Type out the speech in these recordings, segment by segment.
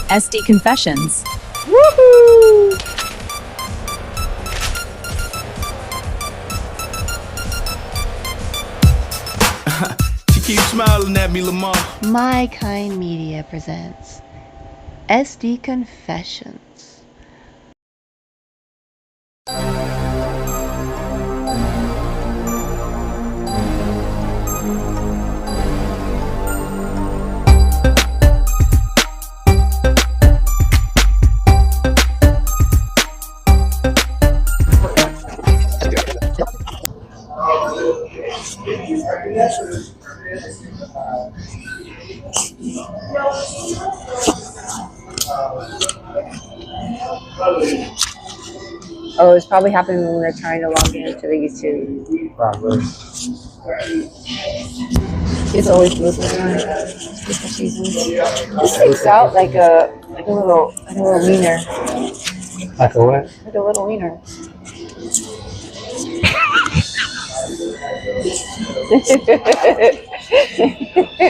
SD Confessions. Woohoo! She keeps smiling at me, Lamar. My Kind Media presents SD Confessions. Oh, it's probably happening when we're trying to log into the YouTube. Probably. It's always moving around for seasons. It sticks out like a little wiener. Like a what? Like a little wiener.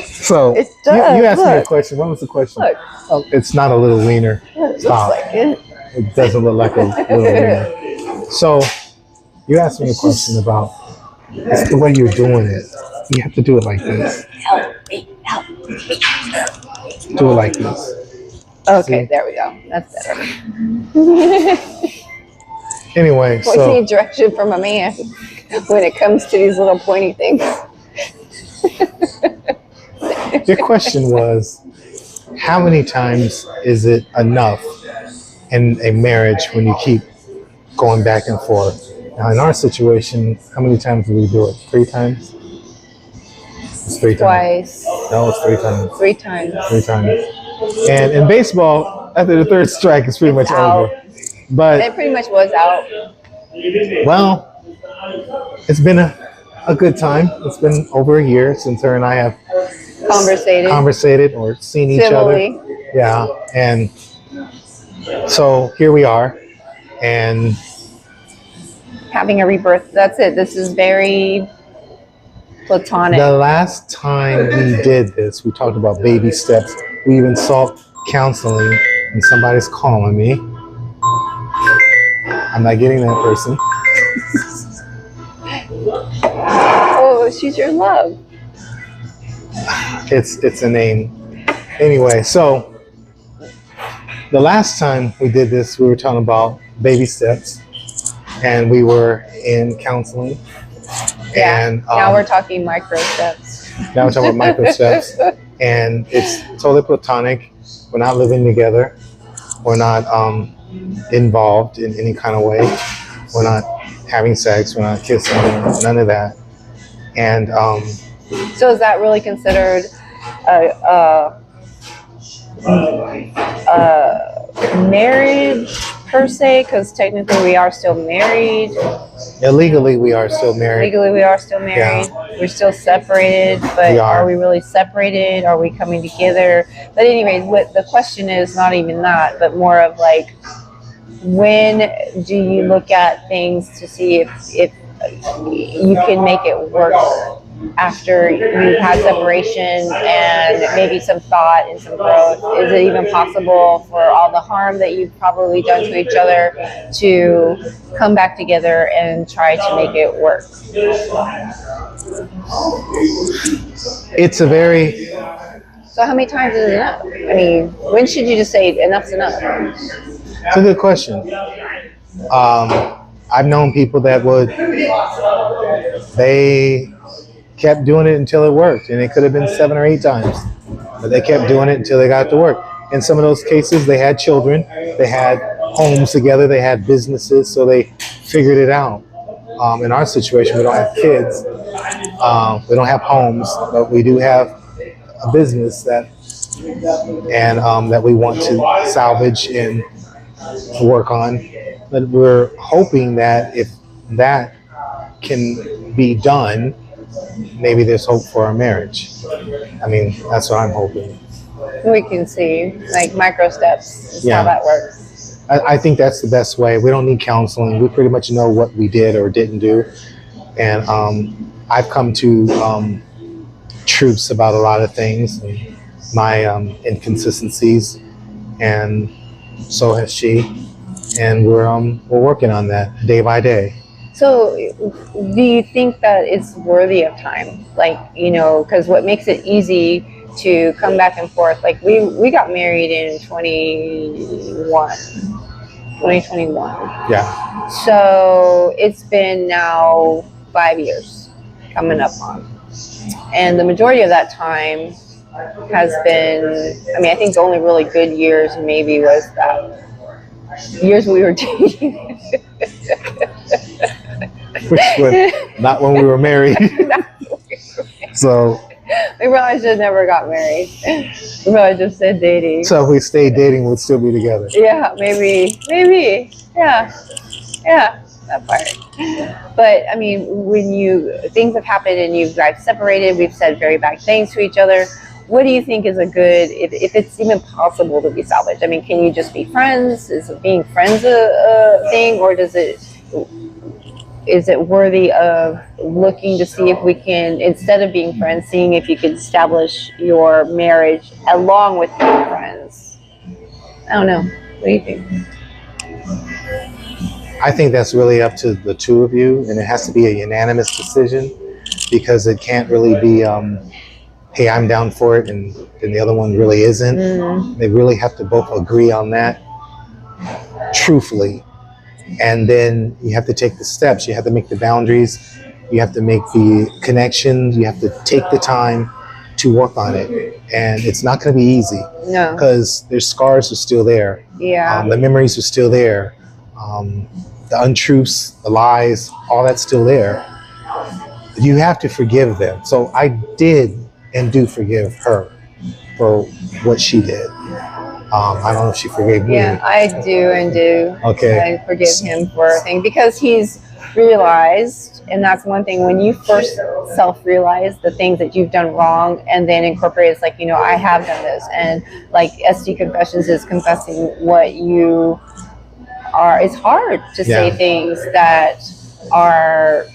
So It you does, asked me a look. question. What was the question? Look. Oh, it's not a little wiener. It looks Stop. like it. It doesn't look like a little wiener. So you asked me a question about it's the way you're doing it. You have to do it like this. Help. Do it like this. Okay, See? there we go. That's better. Anyway, We so need direction from a man when it comes to these little pointy things. your question was, how many times is it enough in a marriage when you keep going back and forth? Now, in our situation, how many times do we do it? 3 times? It's 3 times. Twice. No, it's 3 times. 3 times. 3 times. And in baseball, after the 3rd strike, it's pretty much out. over. But, It pretty much was out. well, it's been a good time. It's been over a year since her and I have conversated or seen each Civilly. other. Yeah. And so here we are. And Having a rebirth. That's it. This is very platonic. the last time we did this, we talked about baby steps. We even sought counseling, and somebody's calling me. I'm not getting that person. Oh, she's your love. It's a name. Anyway, so the last time we did this, we were talking about baby steps, and we were in counseling. Yeah. And Now we're talking micro steps. now we're talking about micro steps, and it's totally platonic. We're not living together. We're not involved in any kind of way. We're not having sex. We're not kissing. None of that. And So is that really considered marriage per se? Because technically we are still married. illegally, we are still married. Legally we are still married. We're still separated, but We are. are we really separated? Are we coming together? But anyways, what the question is not even that, but more of like, when do you look at things to see if you can make it work after you've had separation and maybe some thought and some growth? Is it even possible for all the harm that you've probably done to each other to come back together and try to make it work? It's a very So how many times is enough? I mean, when should you just say enough's enough? It's a good question. I've known people that they kept doing it until it worked, and it could have been 7 or 8 times, but they kept doing it until they got to work. In some of those cases, they had children, they had homes together, they had businesses, so they figured it out. In our situation, we don't have kids, we don't have homes, but we do have a business that we want to salvage and work on. But we're hoping that if that can be done, maybe there's hope for our marriage. I mean, that's what I'm hoping. We can see, like, micro steps is Yeah. how that works. I think that's the best way. We don't need counseling. We pretty much know what we did or didn't do. And I've come to truths about a lot of things, and my inconsistencies. and so has she. And we're working on that day by day. So, do you think that it's worthy of time? Like, because what makes it easy to come back and forth, like we got married in 2021. Yeah, So it's been now 5 years coming up on. And the majority of that time has been, I think the only really good years maybe was that years we were dating. which was not when we were married. So We probably should have never got married. We probably just said dating. if we stayed dating, we'd still be together. Yeah, maybe. Yeah, that part. But when things have happened and you guys separated, we've said very bad things to each other. What do you think is a good, if it's even possible to be salvaged? Can you just be friends? Is being friends a thing, or is it worthy of looking to see if we can, instead of being friends, seeing if you can establish your marriage along with being friends? I don't know. What do you think? I think that's really up to the two of you, and it has to be a unanimous decision, because it can't really be, hey, I'm down for it, and the other one really isn't. They really have to both agree on that, truthfully. And then you have to take the steps. You have to make the boundaries. You have to make the connections. You have to take the time to work on it. And it's not going to be easy. No. Because their scars are still there. Yeah. The memories are still there. The untruths, the lies, all that's still there. You have to forgive them. So I did and do forgive her for what she did. I don't know if she forgave me. Yeah, I do and do. Okay. I forgive him for a thing because he's realized, and that's one thing, when you first self-realize the things that you've done wrong and then incorporate, it's like, I have done this. And like SD Confessions is confessing what you are. It's hard to say things that are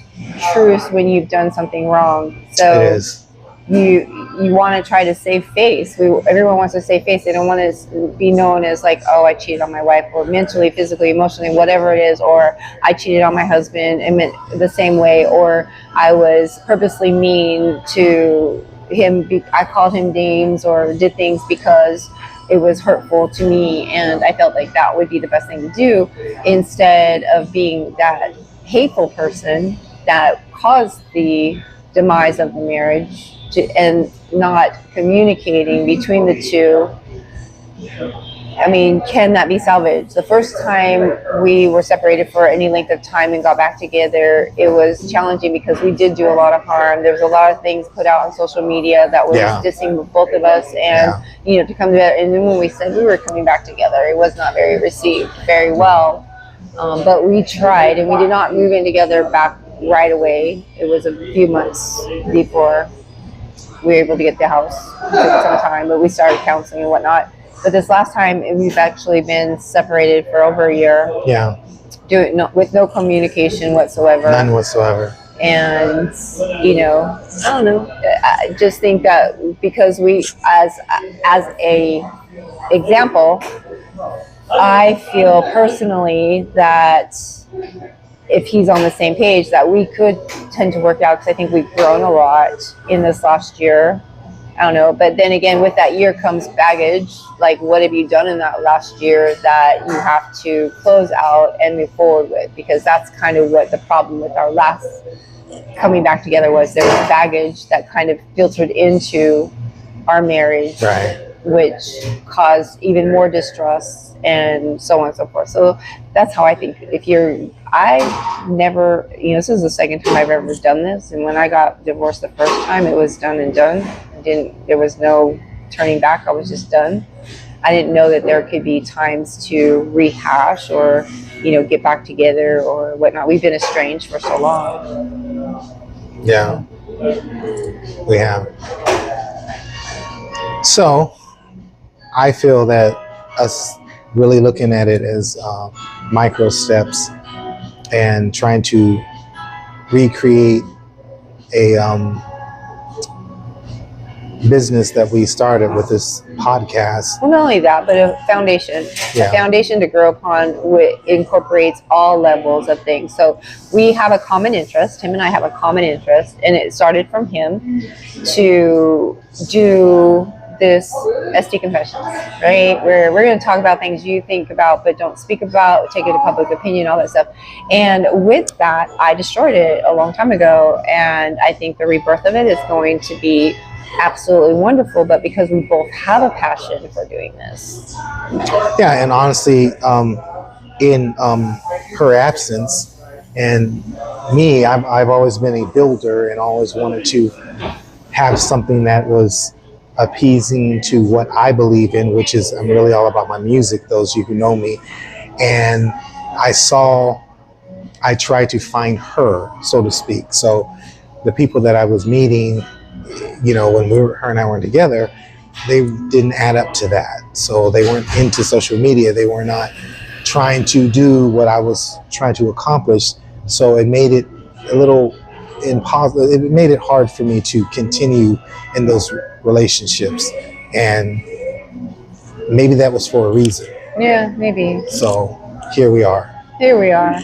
truths when you've done something wrong. So it is. You want to try to save face. Everyone wants to save face. They don't want to be known as like, oh, I cheated on my wife, or mentally, physically, emotionally, whatever it is, or I cheated on my husband and meant the same way, or I was purposely mean to him. I called him names or did things because it was hurtful to me, and I felt like that would be the best thing to do, instead of being that hateful person that caused the demise of the marriage. And not communicating between the two. Can that be salvaged? The first time we were separated for any length of time and got back together, it was challenging because we did do a lot of harm. There was a lot of things put out on social media that was dissing both of us, and to come together. And then when we said we were coming back together, it was not very received very well. But we tried, and we did not move in together back right away. It was a few months before we were able to get the house. It took some time, but we started counseling and whatnot. But this last time, we've actually been separated for over a year. Yeah. With no communication whatsoever. None whatsoever. And, I don't know. I just think that because we, as a example, I feel personally that if he's on the same page, that we could tend to work out, because I think we've grown a lot in this last year. I don't know. But then again, with that year comes baggage. Like, what have you done in that last year that you have to close out and move forward with? Because that's kind of what the problem with our last coming back together was. There was baggage that kind of filtered into our marriage, which caused even more distrust and so on and so forth. So that's how I think. I never, this is the second time I've ever done this. And when I got divorced the first time, it was done and done. There was no turning back. I was just done. I didn't know that there could be times to rehash or, get back together or whatnot. We've been estranged for so long. Yeah, we have. So I feel that us really looking at it as micro steps and trying to recreate a business that we started with this podcast. Well, not only that, but a foundation. Yeah. A foundation to grow upon, which incorporates all levels of things. So we have a common interest. Him and I have a common interest, and it started from him to do this SD Confessions, right? Where we're going to talk about things you think about but don't speak about, take it to public opinion, all that stuff. And with that, I destroyed it a long time ago, and I think the rebirth of it is going to be absolutely wonderful, but because we both have a passion for doing this. Yeah, and honestly, in her absence and me, I've always been a builder and always wanted to have something that was appeasing to what I believe in, which is I'm really all about my music, those of you who know me. And I tried to find her, so to speak. So the people that I was meeting, you know, when her and I were together, they didn't add up to that. So they weren't into social media. They were not trying to do what I was trying to accomplish. So it made it a little impossible. It made it hard for me to continue in those relationships. And maybe that was for a reason. Yeah, maybe. So here we are. Here we are.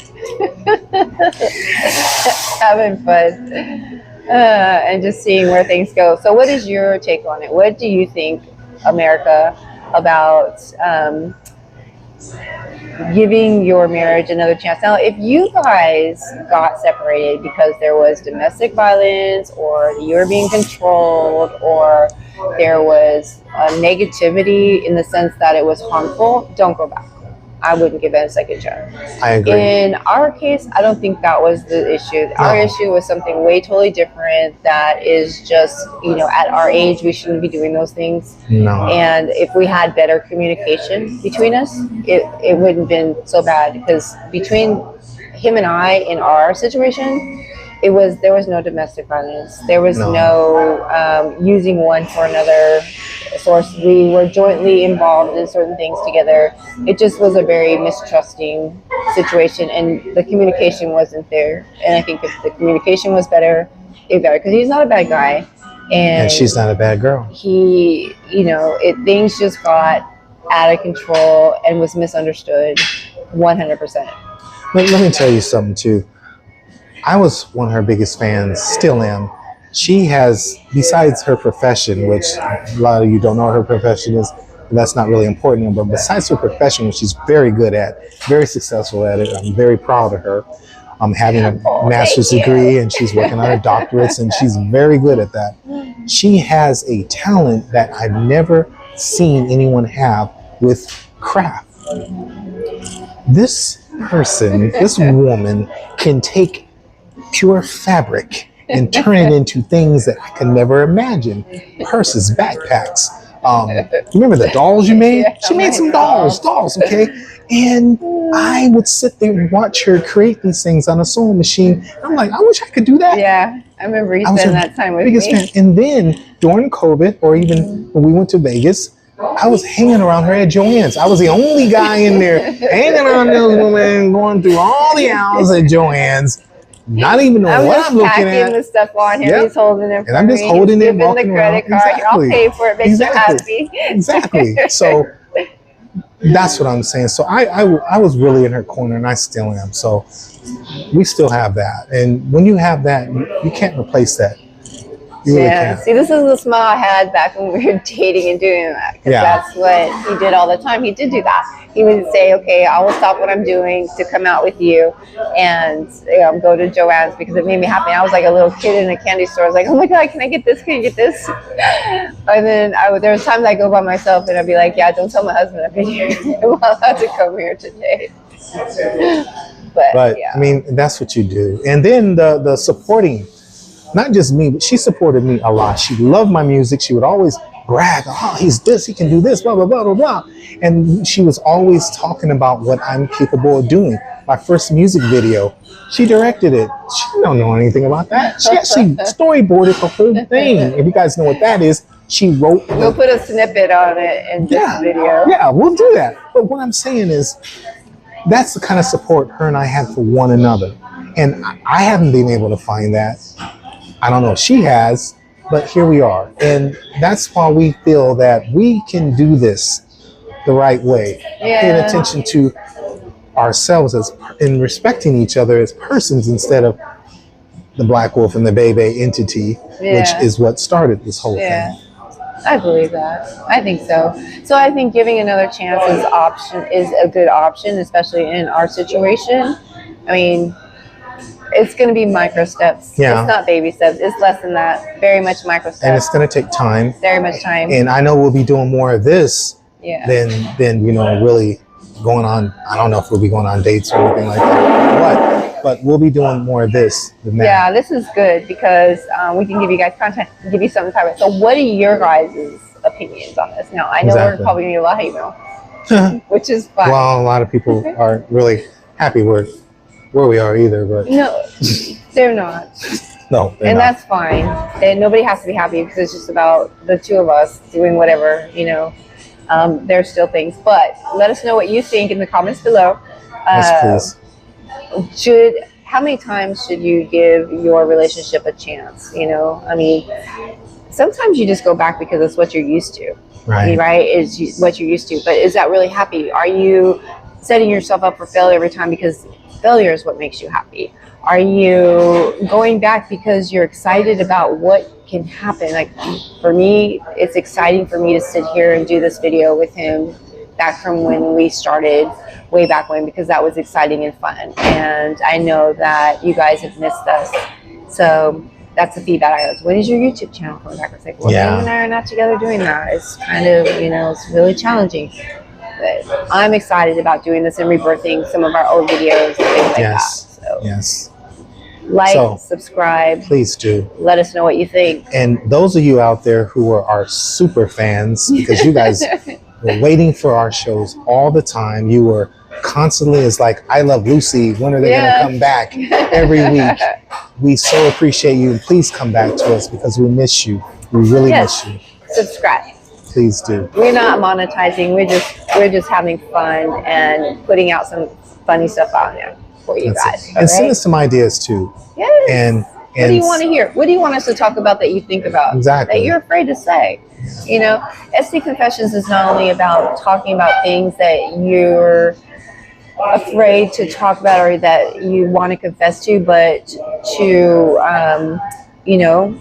Having fun. And just seeing where things go. So what is your take on it? What do you think, America, about giving your marriage another chance? Now, if you guys got separated because there was domestic violence, or you were being controlled, or there was negativity in the sense that it was harmful, don't go back. I wouldn't give it a second chance. I agree. In our case, I don't think that was the issue. Our issue was something way totally different that is just, you know, at our age, we shouldn't be doing those things. No. And if we had better communication between us, it wouldn't have been so bad, because between him and I in our situation, there was no domestic violence. There was no using one for another source. We were jointly involved in certain things together. It just was a very mistrusting situation, and the communication wasn't there. And I think if the communication was better, because he's not a bad guy, and she's not a bad girl. He, you know, things just got out of control and was misunderstood 100%. Let me tell you something too. I was one of her biggest fans, still am. She has, besides her profession, which a lot of you don't know what her profession is, but that's not really important, but besides her profession, which she's very good at, very successful at it, I'm very proud of her. I'm having a master's degree, and she's working on her doctorates, and she's very good at that. She has a talent that I've never seen anyone have with craft. This person, this woman, can take pure fabric and turn it into things that I could never imagine. Purses, backpacks. Remember the dolls you made? She made some dolls, okay? And I would sit there and watch her create these things on a sewing machine. I'm like, I wish I could do that. Yeah, I remember you spending that time with me. Fan. And then during COVID, or even when we went to Vegas, I was hanging around her at Joann's. I was the only guy in there hanging around this woman, going through all the aisles at Joann's, not even knowing what I'm looking at. I'm just packing the stuff on here. Yep. He's holding it for and I'm just me. holding He's it, walking giving the credit around. card. Exactly. I'll pay for it. Makes you happy. Exactly. So that's what I'm saying. So I was really in her corner, and I still am. So we still have that. And when you have that, you can't replace that. You really can't. See, this is the smile I had back when we were dating and doing that. Because that's what he did all the time. He did do that. He would say, okay, I will stop what I'm doing to come out with you and go to Joann's, because it made me happy. I was like a little kid in a candy store. I was like, oh my God, can I get this? Can I get this? And then there was times I go by myself and I'd be like, yeah, don't tell my husband I've been here. I'm allowed to come here today. But yeah. I mean, that's what you do. And then the supporting, not just me, but she supported me a lot. She loved my music. She would always brag, oh, he's this, he can do this, blah, blah, blah, blah, blah. And she was always talking about what I'm capable of doing. My first music video, she directed it. She don't know anything about that. She actually storyboarded the whole thing. If you guys know what that is, she wrote. We'll put a snippet on it in this video. Yeah, we'll do that. But what I'm saying is, that's the kind of support her and I have for one another. And I haven't been able to find that. I don't know if she has, but here we are. And that's why we feel that we can do this the right way, paying Yeah. attention to ourselves as in respecting each other as persons instead of the black wolf and the Bebe entity, which Yeah. is what started this whole Yeah. thing. I believe that. I think so. So I think giving another chance is a good option, especially in our situation. I mean, it's going to be micro steps. Yeah. It's not baby steps. It's less than that. Very much micro steps. And it's going to take time. Very much time. And I know we'll be doing more of this Yeah. than really going on. I don't know if we'll be going on dates or anything like that. But we'll be doing more of this than that. Yeah, this is good because we can give you guys content, give you something to talk about. So what are your guys' opinions on this? Now, I know we're Exactly. probably going to get a lot of hate mail, which is fine. Well, a lot of people aren't really happy where we are either, but No, they're not. no, they're And not. that's fine. And nobody has to be happy because it's just about the two of us doing whatever, you know. There's still things. But let us know what you think in the comments below. Yes, please. How many times should you give your relationship a chance? You know, I mean, sometimes you just go back because it's what you're used to, Right. right? What you're used to. But is that really happy? Are you setting yourself up for failure every time because failure is what makes you happy? Are you going back because you're excited about what can happen? Like for me, it's exciting for me to sit here and do this video with him back from when we started way back when, because that was exciting and fun. And I know that you guys have missed us. So that's the feedback I was. When is your YouTube channel coming back? It's like, well, Yeah. him and I are not together doing that. It's kind of, you know, it's really challenging. But I'm excited about doing this and rebirthing some of our old videos and things like Yes. that. So Yes. like, So- subscribe, Please do. let us know what you think. And those of you out there who are our super fans, because you guys were waiting for our shows all the time. You were constantly, it's like, I Love Lucy. When are they Yes. going to come back? Every week. We so appreciate you. And please come back to us because we miss you. We really Yes. miss you. Subscribe. Please do. We're not monetizing. We're just having fun and putting out some funny stuff out there for you That's guys. it. And send alright? us some ideas too. Yes. And What do you want to hear? What do you want us to talk about that you think about? Exactly. That you're afraid to say? You know, SD Confessions is not only about talking about things that you're afraid to talk about or that you want to confess to, but to, you know,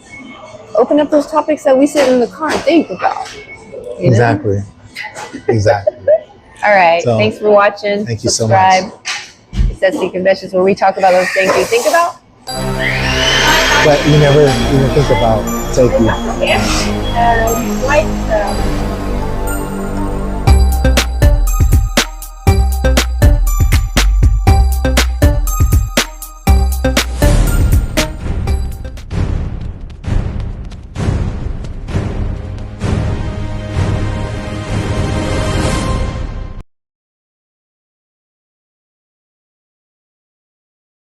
open up those topics that we sit in the car and think about. You know? Exactly. Exactly. All right. So, Thanks for watching. thank you so Subscribe. It's SD Confessions, where we talk about those things you think about. But you never even think about. Thank you. Yeah. Like,